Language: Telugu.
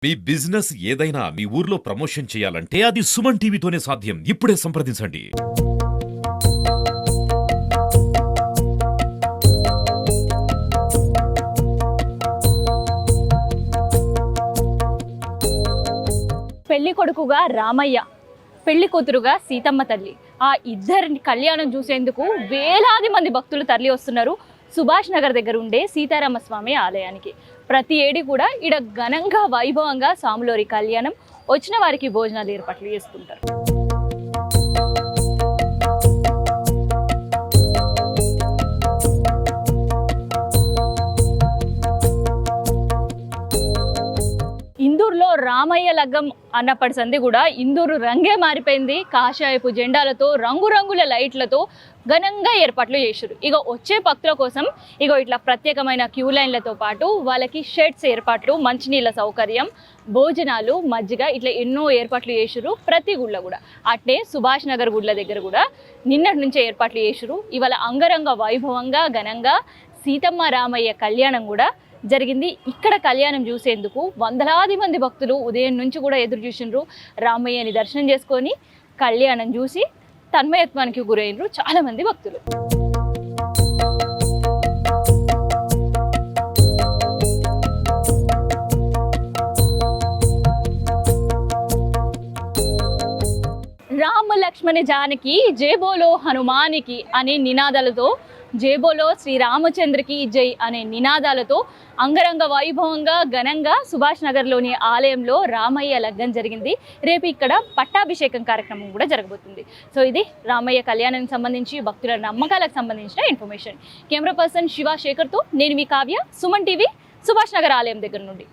మీ బిజినెస్ ఏదైనా మీ ఊర్లో ప్రమోషన్ చేయాలంటే అది సుమన్ టీవీతోనే సాధ్యం. ఇప్పుడే సంప్రదించండి. పెళ్లి కొడుకుగా రామయ్య, పెళ్లి కూతురుగా సీతమ్మ తల్లి, ఆ ఇద్దరిని కళ్యాణం చూసేందుకు వేలాది మంది భక్తులు తరలి వస్తున్నారు సుభాష్ నగర్ దగ్గర ఉండే సీతారామస్వామి ఆలయానికి. ప్రతి ఏడి కూడా ఈడ ఘనంగా వైభవంగా సాములోరి కళ్యాణం, వచ్చిన వారికి భోజనాలు ఏర్పాట్లు చేసుకుంటారు. ఇందూరులో రామయ్య లగ్గం అన్నప్పటి సంది కూడా ఇందూరు రంగే మారిపోయింది. కాషాయపు జెండాలతో, రంగురంగుల లైట్లతో ఘనంగా ఏర్పాట్లు చేశారు. ఇక వచ్చే భక్తుల కోసం ఇట్లా ప్రత్యేకమైన క్యూ లైన్లతో పాటు వాళ్ళకి షెడ్స్ ఏర్పాట్లు, మంచినీళ్ళ సౌకర్యం, భోజనాలు, మజ్జిగ, ఇట్లా ఎన్నో ఏర్పాట్లు చేశారు ప్రతి గుళ్ళ కూడా. అట్నే సుభాష్ నగర్ గుళ్ళ దగ్గర కూడా నిన్నటి నుంచే ఏర్పాట్లు చేశారు. ఇవాళ అంగరంగ వైభవంగా ఘనంగా సీతమ్మ రామయ్య కళ్యాణం కూడా జరిగింది. ఇక్కడ కళ్యాణం చూసేందుకు వందలాది మంది భక్తులు ఉదయం నుంచి కూడా ఎదురు చూసిండ్రు. రామయ్యని దర్శనం చేసుకొని కళ్యాణం చూసి తన్మయత్వానికి గురైనరు చాలా మంది భక్తులు. రామ లక్ష్మణ జానకి జై బోలో హనుమానికి అనే నినాదాలతో, జై బోలో శ్రీరామచంద్రకి జై అనే నినాదాలతో అంగరంగ వైభవంగా ఘనంగా సుభాష్ నగర్లోని ఆలయంలో రామయ్య లగ్గం జరిగింది. రేపు ఇక్కడ పట్టాభిషేకం కార్యక్రమం కూడా జరగబోతుంది. సో ఇది రామయ్య కళ్యాణానికి సంబంధించి భక్తుల నమ్మకాలకు సంబంధించిన ఇన్ఫర్మేషన్. కెమెరా పర్సన్ శివ శేఖర్తో నేను మీ కావ్య, సుమన్ టీవీ, సుభాష్ నగర్ ఆలయం దగ్గర నుండి.